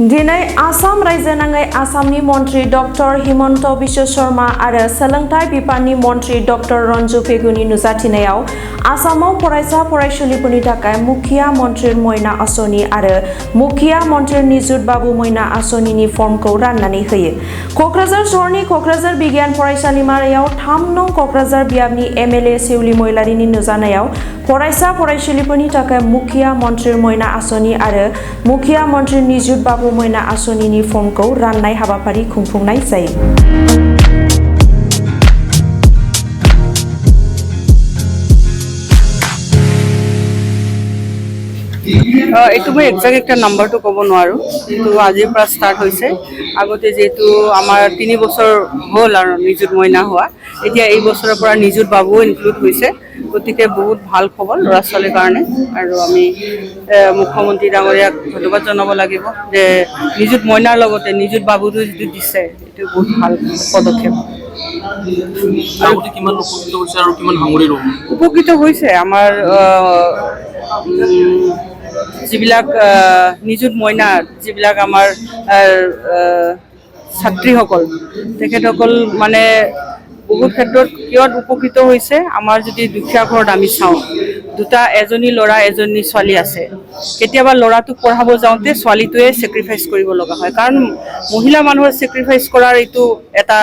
दिनै आसाम रायजो नाङै आसामनि मन्त्रि डक्टर हिमन्त बिश्व शर्मा आरो सोलोंथाइ बिफाननि मन्त्रि डक्टर रन्जु पेगुनि नुजाथिनायाव आसामाव फरायसा फरायसुलिफोरनि थाखाय मुखिया मन्त्रि मयना आसनि आरो मुखिया मन्त्रि निजुत बाबु मयना आसनिनि फर्मखौ राननानै होयो। कक्राझार सहरनि कक्राझार बिगियान फरायसालिमायाव 3 नं कक्राझार बियाबनि एमएलए सेउलि महिलारिनि नुजानायाव फरायसा फरायसुलिफोरनि थाखाय मुखिया मन्त्रि मयना आसनि आरो मुखिया मन्त्रि निजुत बाबु मयना आसनिनि फर्मखौ राननाय हाबाफारि खुंफुंनाय जायो। এইটো মই একজাক্ট একটা নাম্বাৰটো ক'ব নোৱাৰোঁ, কিন্তু আজিৰ পৰা ষ্টাৰ্ট হৈছে। আগতে যিহেতু আমাৰ 3 বছৰ হ'ল আৰু নিযুত মইনা হোৱা, এতিয়া এই বছৰৰ পৰা নিযুত বাবুও ইনক্লুড হৈছে। গতিকে বহুত ভাল খবৰ ল'ৰা ছোৱালীৰ কাৰণে, আৰু আমি মুখ্যমন্ত্ৰী ডাঙৰীয়াক ধন্যবাদ জনাব লাগিব যে নিযুত মইনাৰ লগতে নিযুত বাবুটো যিটো দিছে এইটো বহুত ভাল পদক্ষেপ। উপকৃত হৈছে আমাৰ যিবিলাক নিযুত মইনাৰ যিবিলাক আমাৰ ছাত্ৰীসকল, তেখেতসকল মানে বহুত ক্ষেত্ৰত কিয় উপকৃত হৈছে। আমাৰ যদি দুখীয়া ঘৰত আমি চাওঁ, এজনী ল'ৰা এজনী ছোৱালী আছে, কেতিয়াবা ল'ৰাটোক পঢ়াব যাওঁতে ছোৱালীটোৱে ছেক্ৰিফাইচ কৰিব লগা হয়, কাৰণ মহিলা মানুহৰ ছেক্ৰিফাইচ কৰাৰ এইটো এটা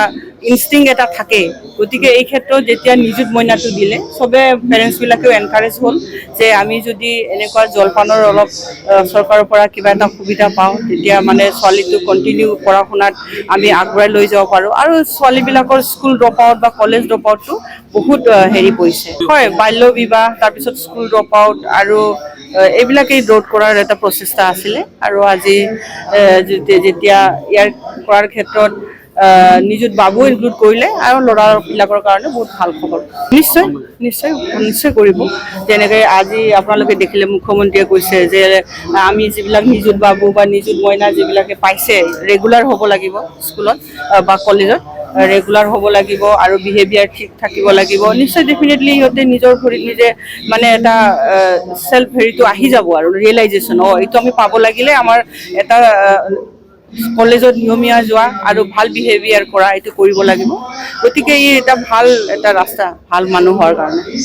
ইনষ্টিং এটা থাকে। গতিকে এই ক্ষেত্ৰত যেতিয়া নিযুত মইনাটো দিলে, চবে পেৰেণ্টছবিলাকেও এনকাৰেজ হ'ল যে আমি যদি এনেকুৱা জলপানৰ অলপ চৰকাৰৰ পৰা কিবা এটা সুবিধা পাওঁ, তেতিয়া মানে ছোৱালীটো কণ্টিনিউ পঢ়া শুনাত আমি আগুৱাই লৈ যাব পাৰোঁ। আৰু ছোৱালীবিলাকৰ স্কুল ড্ৰপ আউট বা কলেজ ড্ৰপ আউটটো বহুত হেৰি পৰিছে। হয়, বাল্য বিবাহ, তাৰপিছত স্কুল ড্ৰপ আউট আৰু এইবিলাকেই ৰোধ কৰাৰ এটা প্ৰচেষ্টা আছিলে। আৰু আজি যেতিয়া ইয়াৰ কৰাৰ ক্ষেত্ৰত নিযুত বাবু ইনক্লুড কৰিলে, আৰু ল'ৰাবিলাকৰ কাৰণে বহুত ভাল খবৰ। নিশ্চয় নিশ্চয় নিশ্চয় কৰিব। যেনেকৈ আজি আপোনালোকে দেখিলে মুখ্যমন্ত্ৰীয়ে কৈছে যে আমি যিবিলাক নিযুত বাবু বা নিযুত মইনা যিবিলাকে পাইছে, ৰেগুলাৰ হ'ব লাগিব স্কুলত বা কলেজত, ৰেগুলাৰ হ'ব লাগিব আৰু বিহেভিয়াৰ ঠিক থাকিব লাগিব। নিশ্চয় ডেফিনেটলি সিহঁতে নিজৰ ভৰিত নিজে মানে এটা চেল্ফ হেৰিটো আহি যাব আৰু ৰিয়েলাইজেশ্যন, এইটো আমি পাব লাগিলে আমাৰ এটা কলেজত নিয়মীয়া যোৱা আৰু ভাল বিহেভিয়াৰ কৰা, এইটো কৰিব লাগিব। গতিকে ই এটা ভাল এটা ৰাস্তা ভাল মানুহ হোৱাৰ কাৰণে।